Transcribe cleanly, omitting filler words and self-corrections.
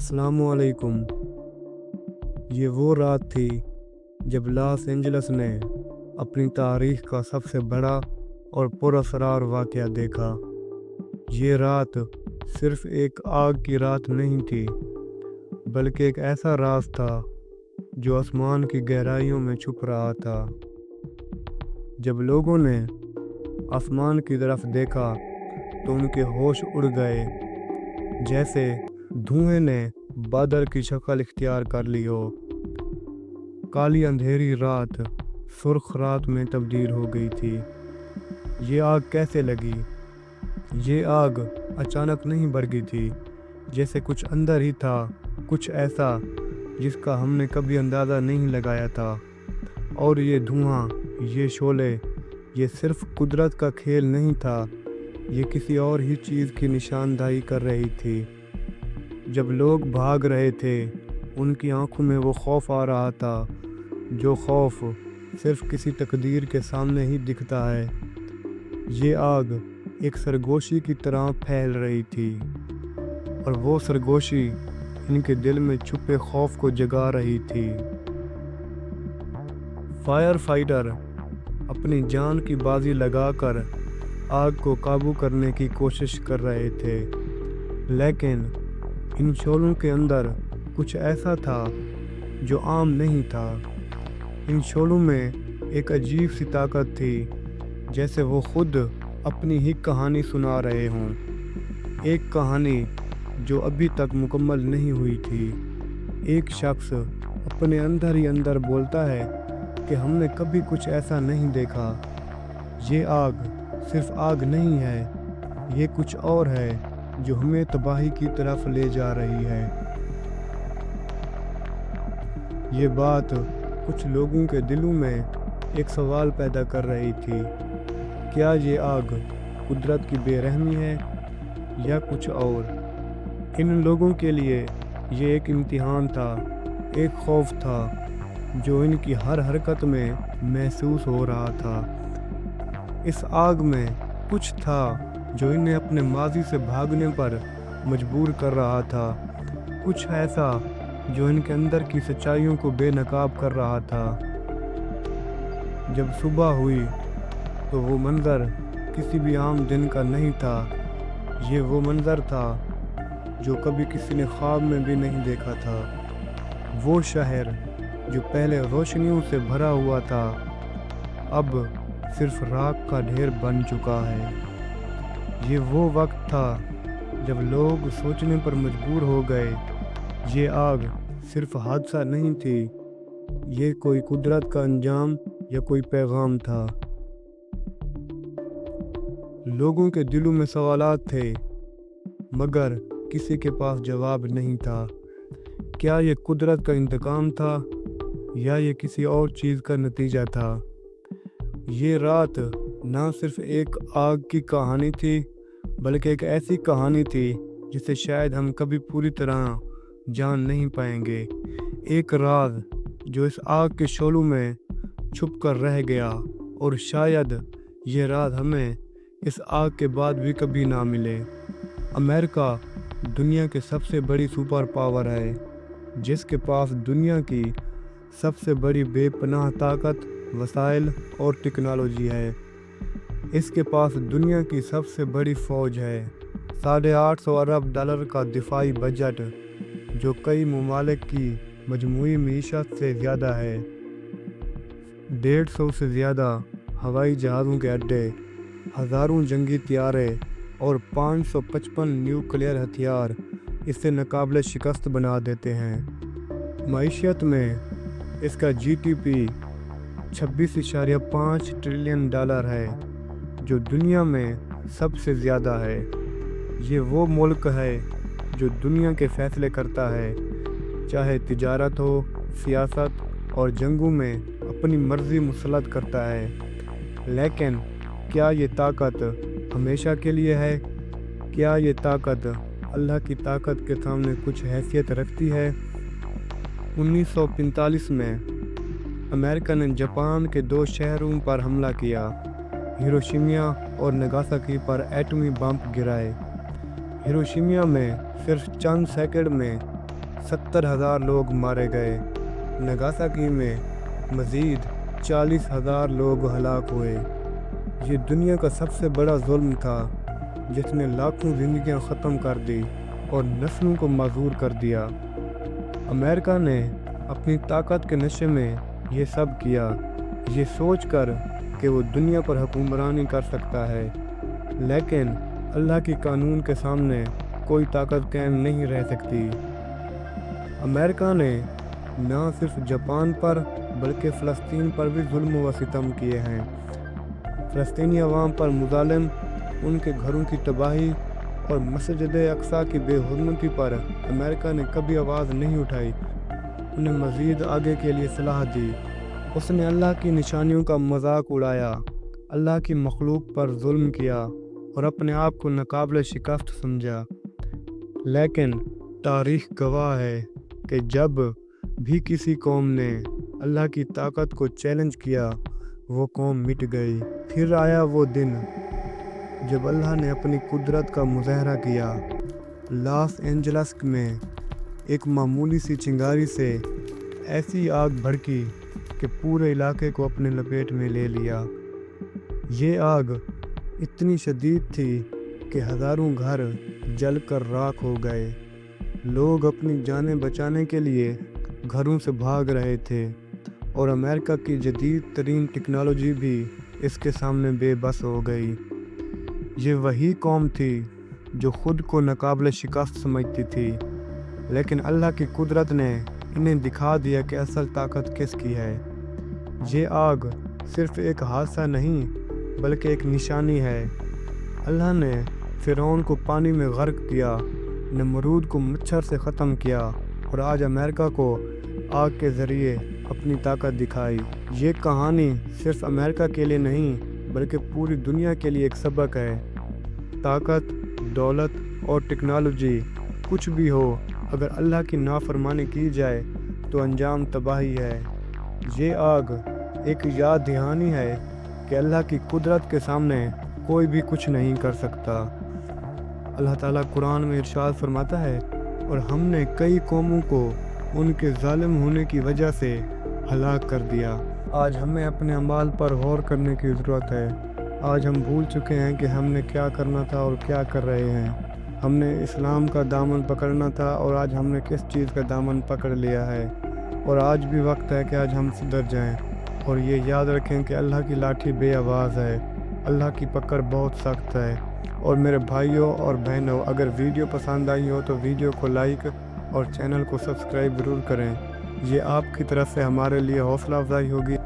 अस्सलाम वालेकुम। ये वो रात थी जब लॉस एंजल्स ने अपनी तारीख का सबसे बड़ा और पुरअसरार वाक़या देखा। ये रात सिर्फ एक आग की रात नहीं थी, बल्कि एक ऐसा राज था जो आसमान की गहराइयों में छुप रहा था। जब लोगों ने आसमान की तरफ देखा तो उनके होश उड़ गए, जैसे धुएं ने बादल की शक्ल इख्तियार कर ली हो। काली अंधेरी रात सुर्ख रात में तब्दील हो गई थी। ये आग कैसे लगी? ये आग अचानक नहीं भड़की थी, जैसे कुछ अंदर ही था, कुछ ऐसा जिसका हमने कभी अंदाज़ा नहीं लगाया था। और ये धुआं, ये शोले, ये सिर्फ कुदरत का खेल नहीं था, ये किसी और ही चीज़ की निशानदाही कर रही थी। जब लोग भाग रहे थे, उनकी आंखों में वो खौफ आ रहा था, जो खौफ सिर्फ किसी तकदीर के सामने ही दिखता है। ये आग एक सरगोशी की तरह फैल रही थी, और वो सरगोशी इनके दिल में छुपे खौफ को जगा रही थी। फायर फाइटर अपनी जान की बाजी लगाकर आग को काबू करने की कोशिश कर रहे थे, लेकिन इन शोलों के अंदर कुछ ऐसा था जो आम नहीं था। इन शोलों में एक अजीब सी ताकत थी, जैसे वो खुद अपनी ही कहानी सुना रहे हों। एक कहानी जो अभी तक मुकम्मल नहीं हुई थी। एक शख्स अपने अंदर ही अंदर बोलता है कि हमने कभी कुछ ऐसा नहीं देखा। ये आग सिर्फ आग नहीं है, ये कुछ और है जो हमें तबाही की तरफ ले जा रही है। ये बात कुछ लोगों के दिलों में एक सवाल पैदा कर रही थी। क्या ये आग कुदरत की बेरहमी है या कुछ और? इन लोगों के लिए ये एक इम्तिहान था, एक खौफ था जो इनकी हर हरकत में महसूस हो रहा था। इस आग में कुछ था जो इन्हें अपने माजी से भागने पर मजबूर कर रहा था, कुछ ऐसा जो इनके अंदर की सच्चाइयों को बेनकाब कर रहा था। जब सुबह हुई तो वो मंज़र किसी भी आम दिन का नहीं था। ये वो मंज़र था जो कभी किसी ने ख्वाब में भी नहीं देखा था। वो शहर जो पहले रोशनियों से भरा हुआ था, अब सिर्फ राख का ढेर बन चुका है। ये वो वक्त था जब लोग सोचने पर मजबूर हो गए, ये आग सिर्फ हादसा नहीं थी, ये कोई कुदरत का अंजाम या कोई पैगाम था। लोगों के दिलों में सवालात थे, मगर किसी के पास जवाब नहीं था। क्या ये कुदरत का इंतकाम था या ये किसी और चीज़ का नतीजा था? ये रात ना सिर्फ एक आग की कहानी थी, बल्कि एक ऐसी कहानी थी जिसे शायद हम कभी पूरी तरह जान नहीं पाएंगे। एक राज जो इस आग के शोलों में छुप कर रह गया, और शायद ये राज हमें इस आग के बाद भी कभी ना मिले। अमेरिका दुनिया की सबसे बड़ी सुपर पावर है, जिसके पास दुनिया की सबसे बड़ी बेपनाह ताकत, वसाइल और टेक्नोलॉजी है। इसके पास दुनिया की सबसे बड़ी फ़ौज है, $850 अरब का दिफाई बजट, जो कई ममालिक की मजमूई मीशत से ज़्यादा है। 150 से ज़्यादा हवाई जहाज़ों के अड्डे, हज़ारों जंगी तैयारे और 555 न्यूक्लियर हथियार इसे नाकाबिले शिकस्त बना देते हैं। मईशत में इसका GDP $26.5 ट्रिलियन है, जो दुनिया में सबसे ज़्यादा है। ये वो मुल्क है जो दुनिया के फ़ैसले करता है, चाहे तिजारत हो, सियासत और जंगों में अपनी मर्ज़ी मुसलत करता है। लेकिन क्या ये ताकत हमेशा के लिए है? क्या ये ताकत अल्लाह की ताकत के सामने कुछ हैसियत रखती है? 1945 में अमेरिका ने जापान के 2 शहरों पर हमला किया, हिरोशिमा और नागासाकी पर एटमी बम गिराए। हिरोशिमा में सिर्फ चंद सेकंड में 70,000 लोग मारे गए। नागासाकी में मज़ीद 40,000 लोग हलाक हुए। ये दुनिया का सबसे बड़ा जुल्म था जिसने लाखों ज़िंदगियां ख़त्म कर दी और नस्लों को माज़ूर कर दिया। अमेरिका ने अपनी ताकत के नशे में ये सब किया, ये सोच कर कि वो दुनिया पर हुक्मरानी कर सकता है। लेकिन अल्लाह की कानून के सामने कोई ताकत कायम नहीं रह सकती। अमेरिका ने न सिर्फ जापान पर बल्कि फ़लस्तीन पर भी जुल्म व सितम किए हैं। फ़लस्तीनी अवाम पर मुज़ालिम, उनके घरों की तबाही और मस्जिद अक्सा की बेहुरमती पर अमेरिका ने कभी आवाज़ नहीं उठाई, उन्हें मज़ीद आगे के लिए सलाह दी। उसने अल्लाह की निशानियों का मजाक उड़ाया, अल्लाह की मखलूक पर जुल्म किया और अपने आप को नाकाबिल शिकस्त समझा। लेकिन तारीख़ गवाह है कि जब भी किसी कौम ने अल्लाह की ताकत को चैलेंज किया, वो कौम मिट गई। फिर आया वो दिन जब अल्लाह ने अपनी कुदरत का मुज़ाहरा किया। लॉस एंजल्स में एक मामूली सी चिंगारी से ऐसी आग भड़की कि पूरे इलाके को अपने लपेट में ले लिया। ये आग इतनी शदीद थी कि हज़ारों घर जलकर राख हो गए। लोग अपनी जानें बचाने के लिए घरों से भाग रहे थे और अमेरिका की जदीद तरीन टेक्नोलॉजी भी इसके सामने बेबस हो गई। ये वही कौम थी जो ख़ुद को नाकाबिल शिकस्त समझती थी, लेकिन अल्लाह की कुदरत ने इन्हें दिखा दिया कि असल ताकत किसकी है। ये आग सिर्फ़ एक हादसा नहीं बल्कि एक निशानी है। अल्लाह ने फ़िरौन को पानी में गर्क किया, नमरूद को मच्छर से ख़त्म किया और आज अमेरिका को आग के ज़रिए अपनी ताकत दिखाई। ये कहानी सिर्फ अमेरिका के लिए नहीं बल्कि पूरी दुनिया के लिए एक सबक है। ताकत, दौलत और टेक्नोलॉजी कुछ भी हो, अगर अल्लाह की नाफरमानी की जाए तो अंजाम तबाही है। ये आग एक याद दहानी है कि अल्लाह की कुदरत के सामने कोई भी कुछ नहीं कर सकता। अल्लाह ताला कुरान में इरशाद फरमाता है, और हमने कई कौमों को उनके जालिम होने की वजह से हलाक कर दिया। आज हमें अपने अमाल पर गौर करने की ज़रूरत है। आज हम भूल चुके हैं कि हमने क्या करना था और क्या कर रहे हैं। हमने इस्लाम का दामन पकड़ना था और आज हमने किस चीज़ का दामन पकड़ लिया है। और आज भी वक्त है कि आज हम सुधर जाएं और ये याद रखें कि अल्लाह की लाठी बेआवाज़ है, अल्लाह की पकड़ बहुत सख्त है। और मेरे भाइयों और बहनों, अगर वीडियो पसंद आई हो तो वीडियो को लाइक और चैनल को सब्सक्राइब ज़रूर करें। ये आपकी तरफ से हमारे लिए हौसला अफजाई होगी।